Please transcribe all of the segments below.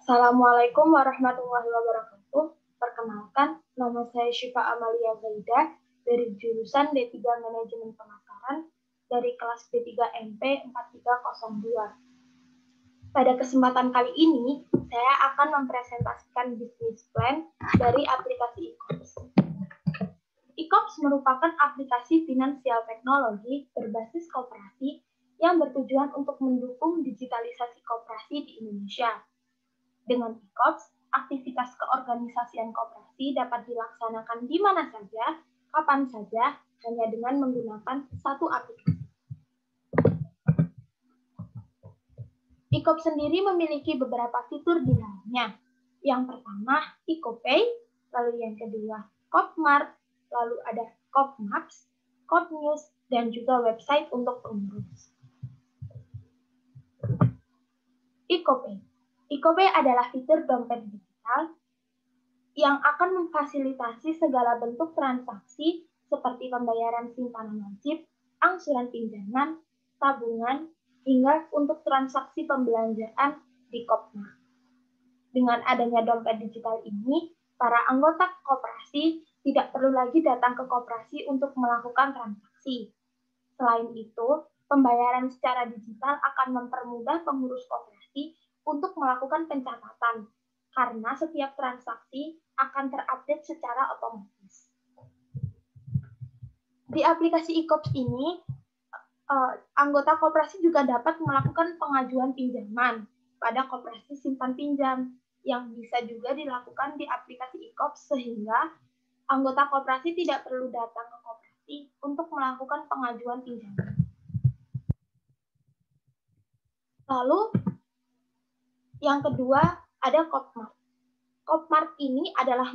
Assalamualaikum warahmatullahi wabarakatuh. Perkenalkan, nama saya Syifa Amalia Zaida dari jurusan D3 Manajemen Pemasaran dari kelas D3 MP 4302. Pada kesempatan kali ini, saya akan mempresentasikan bisnis plan dari aplikasi e-commerce. E-commerce merupakan aplikasi finansial teknologi berbasis koperasi yang bertujuan untuk mendukung digitalisasi koperasi di Indonesia. Dengan e-commerce, aktivitas keorganisasian koperasi dapat dilaksanakan di mana saja, kapan saja, hanya dengan menggunakan satu aplikasi. E-commerce sendiri memiliki beberapa fitur di dalamnya. Yang pertama, EcoPay, lalu yang kedua, Copmart, lalu ada Copmaps, Copnews, dan juga website untuk pengurus. EcoPay. EcoPay adalah fitur dompet digital yang akan memfasilitasi segala bentuk transaksi seperti pembayaran simpanan wajib, angsuran pinjaman, tabungan, hingga untuk transaksi pembelanjaan di Copmart. Dengan adanya dompet digital ini, para anggota koperasi tidak perlu lagi datang ke koperasi untuk melakukan transaksi. Selain itu, pembayaran secara digital akan mempermudah pengurus koperasi untuk melakukan pencatatan, karena setiap transaksi akan terupdate secara otomatis. Di aplikasi e-commerce ini, anggota koperasi juga dapat melakukan pengajuan pinjaman pada koperasi simpan pinjam, yang bisa juga dilakukan di aplikasi e-commerce sehingga anggota koperasi tidak perlu datang ke koperasi untuk melakukan pengajuan pinjaman. Lalu, yang kedua ada Copmart. Copmart ini adalah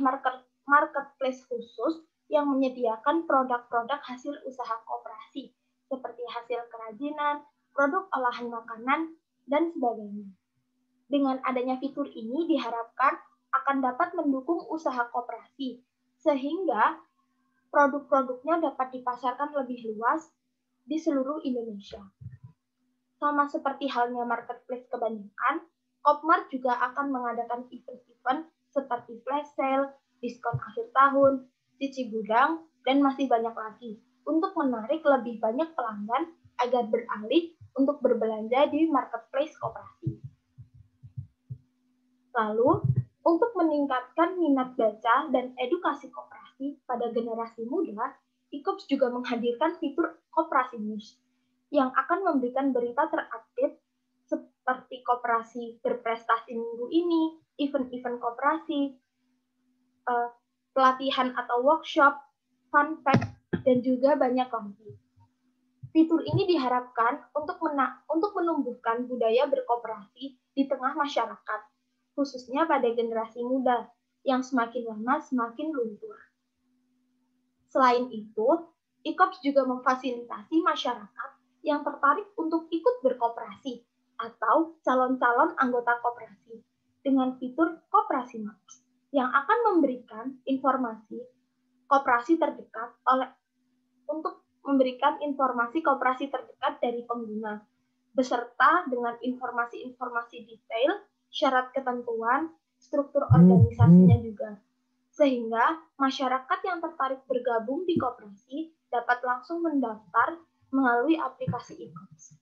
marketplace khusus yang menyediakan produk-produk hasil usaha koperasi, seperti hasil kerajinan, produk olahan makanan, dan sebagainya. Dengan adanya fitur ini diharapkan akan dapat mendukung usaha koperasi, sehingga produk-produknya dapat dipasarkan lebih luas di seluruh Indonesia. Sama seperti halnya marketplace kebanyakan, Copmart juga akan mengadakan event-event seperti flash sale, diskon akhir tahun, cici gudang, dan masih banyak lagi untuk menarik lebih banyak pelanggan agar beralih untuk berbelanja di marketplace koperasi. Lalu, untuk meningkatkan minat baca dan edukasi koperasi pada generasi muda, e-commerce juga menghadirkan fitur Koperasi News yang akan memberikan berita terupdate seperti koperasi berprestasi minggu ini, event-event koperasi, pelatihan atau workshop, fun fact, dan juga banyak lagi. Fitur ini diharapkan untuk menumbuhkan budaya berkoperasi di tengah masyarakat, khususnya pada generasi muda yang semakin lama semakin luntur. Selain itu, e-commerce juga memfasilitasi masyarakat yang tertarik untuk ikut berkoperasi atau calon-calon anggota koperasi dengan fitur Koperasi Maps yang akan memberikan informasi koperasi terdekat untuk memberikan informasi koperasi terdekat dari pengguna beserta dengan informasi-informasi detail, syarat ketentuan, struktur organisasinya juga. Sehingga masyarakat yang tertarik bergabung di koperasi dapat langsung mendaftar melalui aplikasi e-commerce.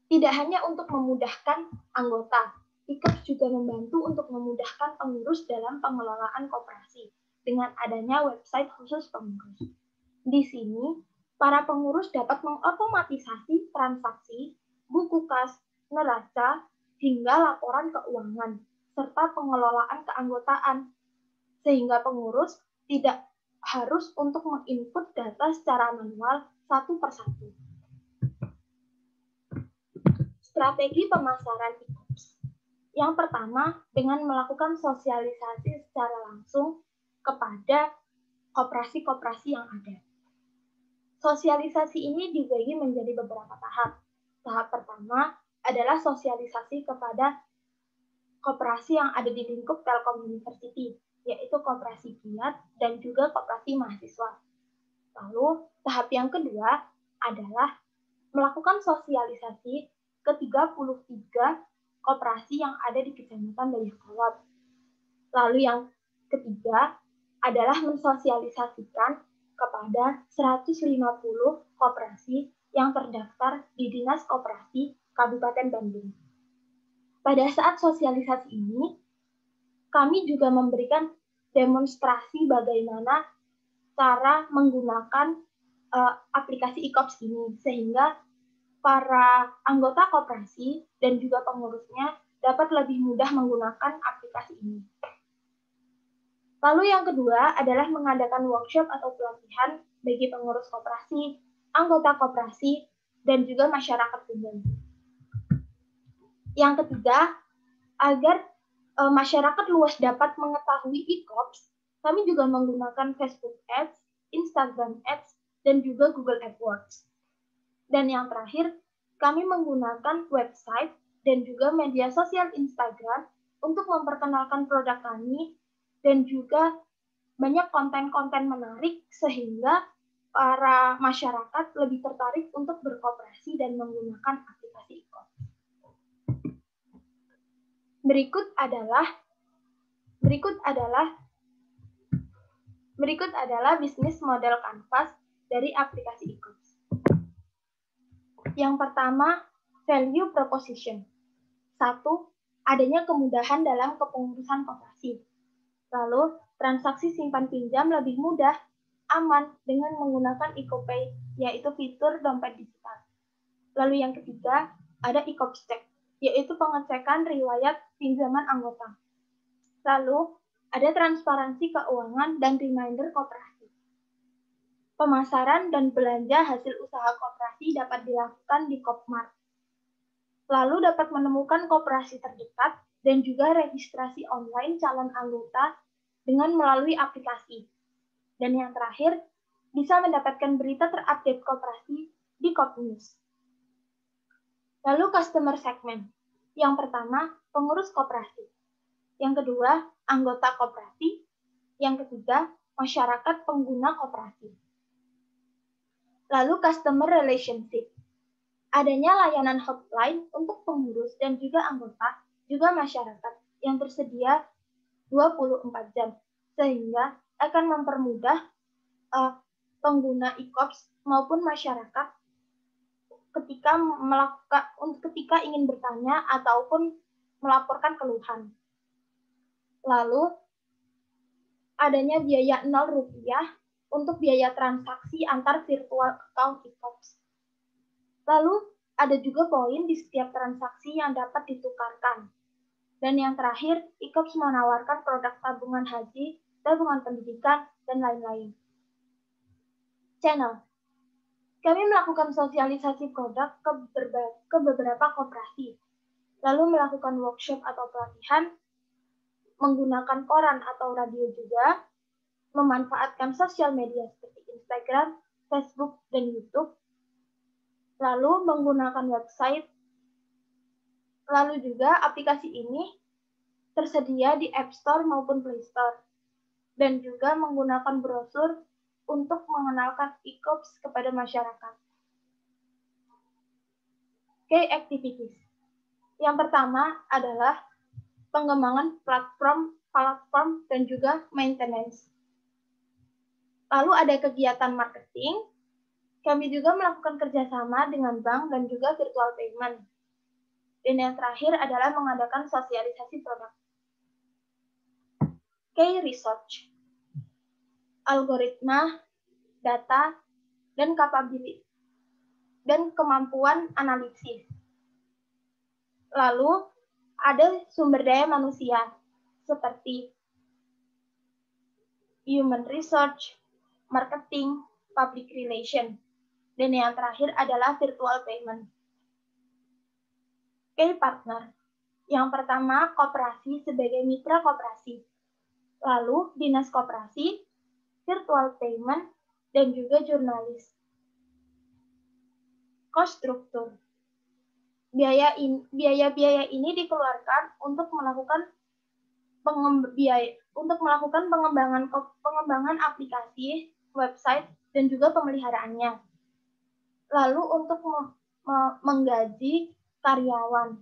Tidak hanya untuk memudahkan anggota, e-commerce juga membantu untuk memudahkan pengurus dalam pengelolaan koperasi dengan adanya website khusus pengurus. Di sini, para pengurus dapat mengotomatisasi transaksi, buku kas, neraca, hingga laporan keuangan, serta pengelolaan keanggotaan, sehingga pengurus tidak harus untuk menginput data secara manual satu persatu. Strategi pemasaran e-commerce. Yang pertama, dengan melakukan sosialisasi secara langsung kepada koperasi-koperasi yang ada. Sosialisasi ini dibagi menjadi beberapa tahap. Tahap pertama adalah sosialisasi kepada koperasi yang ada di lingkup Telkom University, yaitu koperasi kiat dan juga koperasi mahasiswa. Lalu, tahap yang kedua adalah melakukan sosialisasi ke-33 koperasi yang ada di Kecamatan Dayakolot. Lalu yang ketiga adalah mensosialisasikan kepada 150 koperasi yang terdaftar di Dinas Koperasi Kabupaten Bandung. Pada saat sosialisasi ini, kami juga memberikan demonstrasi bagaimana cara menggunakan aplikasi e-Kops ini, sehingga para anggota koperasi dan juga pengurusnya dapat lebih mudah menggunakan aplikasi ini. Lalu yang kedua adalah mengadakan workshop atau pelatihan bagi pengurus koperasi, anggota koperasi, dan juga masyarakat umum. Yang ketiga, agar masyarakat luas dapat mengetahui e-Kops, kami juga menggunakan Facebook Ads, Instagram Ads, dan juga Google AdWords. Dan yang terakhir, kami menggunakan website dan juga media sosial Instagram untuk memperkenalkan produk kami dan juga banyak konten-konten menarik sehingga para masyarakat lebih tertarik untuk berkoperasi dan menggunakan aplikasi e-Kops. Berikut adalah bisnis model kanvas dari aplikasi e-Kops. Yang pertama, value proposition. 1. Adanya kemudahan dalam kepengurusan koperasi. Lalu, transaksi simpan pinjam lebih mudah, aman dengan menggunakan EcoPay, yaitu fitur dompet digital. Lalu yang ketiga, ada e-Kops Check, yaitu pengecekan riwayat pinjaman anggota. Lalu, ada transparansi keuangan dan reminder koperasi. Pemasaran dan belanja hasil usaha koperasi dapat dilakukan di Kopmart. Lalu dapat menemukan koperasi terdekat dan juga registrasi online calon anggota dengan melalui aplikasi. Dan yang terakhir, bisa mendapatkan berita terupdate koperasi di Kopnews. Lalu customer segment. Yang pertama, pengurus koperasi. Yang kedua, anggota koperasi. Yang ketiga, masyarakat pengguna koperasi. Lalu customer relationship. Adanya layanan hotline untuk pengurus dan juga anggota, juga masyarakat yang tersedia 24 jam, sehingga akan mempermudah pengguna e-Kops maupun masyarakat ketika ingin bertanya ataupun melaporkan keluhan. Lalu, adanya biaya Rp0 untuk biaya transaksi antar virtual account e-Kops. Lalu, ada juga poin di setiap transaksi yang dapat ditukarkan. Dan yang terakhir, e-Kops menawarkan produk tabungan haji, tabungan pendidikan, dan lain-lain. Channel. Kami melakukan sosialisasi produk ke beberapa koperasi, lalu melakukan workshop atau pelatihan, menggunakan koran atau radio juga, memanfaatkan sosial media seperti Instagram, Facebook, dan YouTube, lalu menggunakan website, lalu juga aplikasi ini tersedia di App Store maupun Play Store, dan juga menggunakan brosur untuk mengenalkan e-Kops kepada masyarakat. Key activities. Yang pertama adalah pengembangan platform dan juga maintenance. Lalu ada kegiatan marketing. Kami juga melakukan kerjasama dengan bank dan juga virtual payment. Dan yang terakhir adalah mengadakan sosialisasi produk. Key research. Algoritma, data, dan capability, dan kemampuan analisis. Lalu, ada sumber daya manusia, seperti human research, marketing, public relation, dan yang terakhir adalah virtual payment. Key partner. Yang pertama, koperasi sebagai mitra koperasi. Lalu, dinas koperasi, virtual payment, dan juga jurnalis. Cost structure. Biaya-biaya ini dikeluarkan untuk melakukan pengembangan aplikasi, website, dan juga pemeliharaannya. Lalu untuk menggaji karyawan.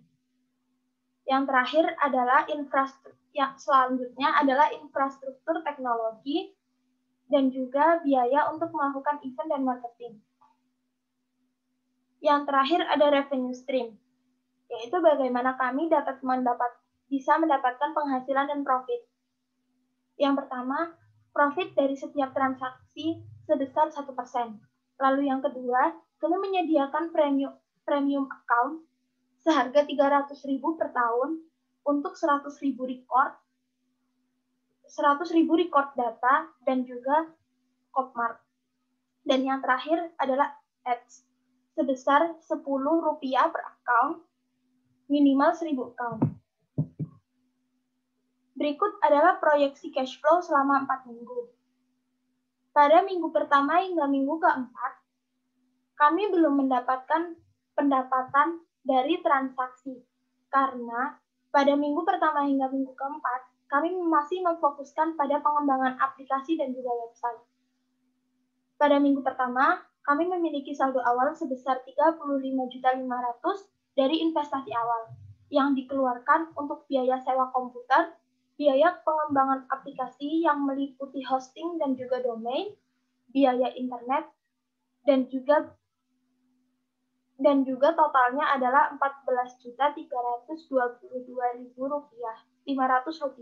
Yang terakhir adalah selanjutnya adalah infrastruktur teknologi dan juga biaya untuk melakukan event dan marketing. Yang terakhir ada revenue stream, yaitu bagaimana kami bisa mendapatkan penghasilan dan profit. Yang pertama, profit dari setiap transaksi sebesar 1%. Lalu yang kedua, kami menyediakan premium account seharga 300.000 per tahun untuk 100.000 record data dan juga Copmark. Dan yang terakhir adalah ads sebesar Rp10 per account, minimal 1.000 account. Berikut adalah proyeksi cash flow selama 4 minggu. Pada minggu pertama hingga minggu keempat, kami belum mendapatkan pendapatan dari transaksi, karena pada minggu pertama hingga minggu keempat, kami masih memfokuskan pada pengembangan aplikasi dan juga website. Pada minggu pertama, kami memiliki saldo awal sebesar 35.500.000 dari investasi awal, yang dikeluarkan untuk biaya sewa komputer, biaya pengembangan aplikasi yang meliputi hosting dan juga domain, biaya internet, dan juga totalnya adalah Rp14.322.500.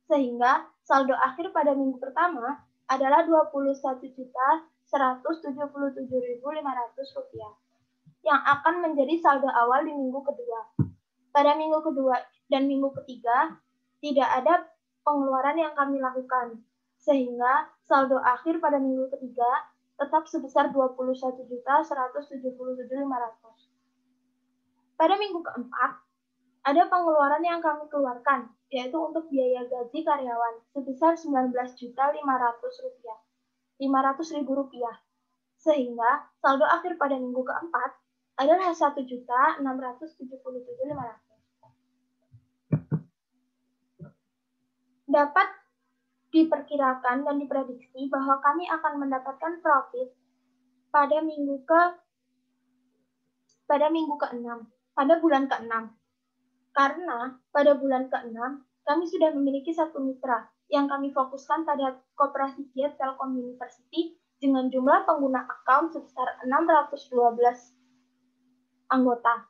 Sehingga saldo akhir pada minggu pertama adalah Rp21.177.500 yang akan menjadi saldo awal di minggu kedua. Pada minggu kedua dan minggu ketiga, tidak ada pengeluaran yang kami lakukan, sehingga saldo akhir pada minggu ketiga tetap sebesar Rp21.177.500. Pada minggu keempat, ada pengeluaran yang kami keluarkan, yaitu untuk biaya gaji karyawan sebesar Rp19.500.000, sehingga saldo akhir pada minggu keempat adalah Rp1.677.500. Dapat diperkirakan dan diprediksi bahwa kami akan mendapatkan profit pada bulan ke-6, karena pada bulan ke-6 kami sudah memiliki satu mitra yang kami fokuskan pada Koperasi Kiat Telkom University dengan jumlah pengguna account sebesar 612 anggota,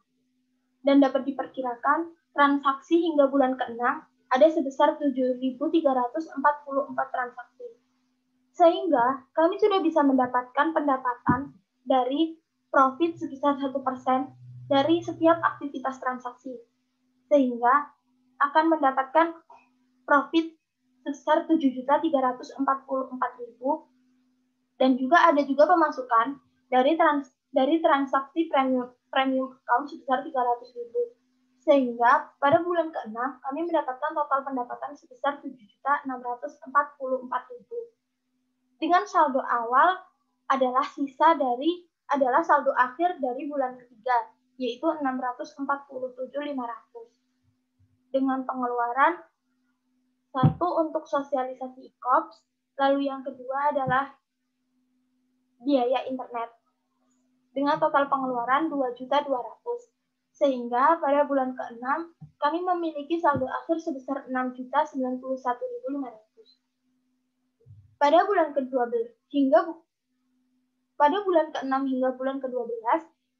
dan dapat diperkirakan transaksi hingga bulan ke-6 ada sebesar 7.344 transaksi. Sehingga kami sudah bisa mendapatkan pendapatan dari profit sebesar 1% dari setiap aktivitas transaksi. Sehingga akan mendapatkan profit sebesar 7.344.000, dan juga ada pemasukan dari transaksi premium account sebesar 300.000. Sehingga pada bulan ke-6 kami mendapatkan total pendapatan sebesar 7.644.000. Dengan saldo awal adalah saldo akhir dari bulan ketiga, yaitu 647.500. Dengan pengeluaran satu untuk sosialisasi e-kops, lalu yang kedua adalah biaya internet dengan total pengeluaran 2.200.000. Sehingga pada bulan ke-6 kami memiliki saldo akhir sebesar 6.091.500. Pada bulan ke-12 pada bulan ke-6 hingga bulan ke-12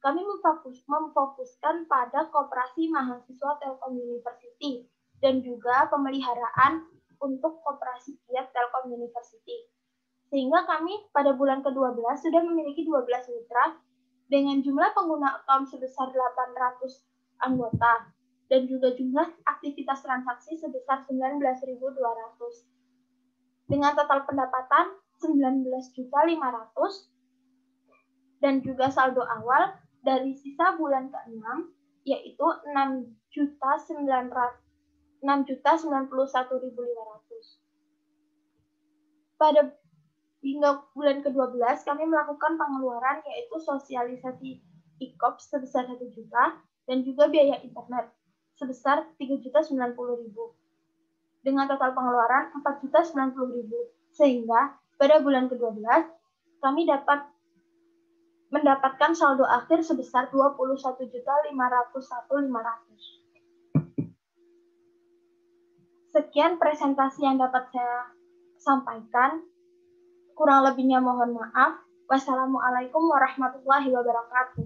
kami memfokuskan pada Koperasi Mahasiswa Telkom University dan juga pemeliharaan untuk Koperasi Kiat Telkom University. Sehingga kami pada bulan ke-12 sudah memiliki 12 mitra dengan jumlah pengguna account sebesar 800 anggota dan juga jumlah aktivitas transaksi sebesar 19.200. Dengan total pendapatan 19.500 dan juga saldo awal dari sisa bulan ke-6 yaitu 6.091.500. Pada hingga bulan ke-12 kami melakukan pengeluaran yaitu sosialisasi e-kops sebesar 1 juta dan juga biaya internet sebesar 3.090.000 dengan total pengeluaran 4.090.000. Sehingga pada bulan ke-12 kami dapat mendapatkan saldo akhir sebesar 21.501.500. Sekian presentasi yang dapat saya sampaikan. Kurang lebihnya mohon maaf. Wassalamualaikum warahmatullahi wabarakatuh.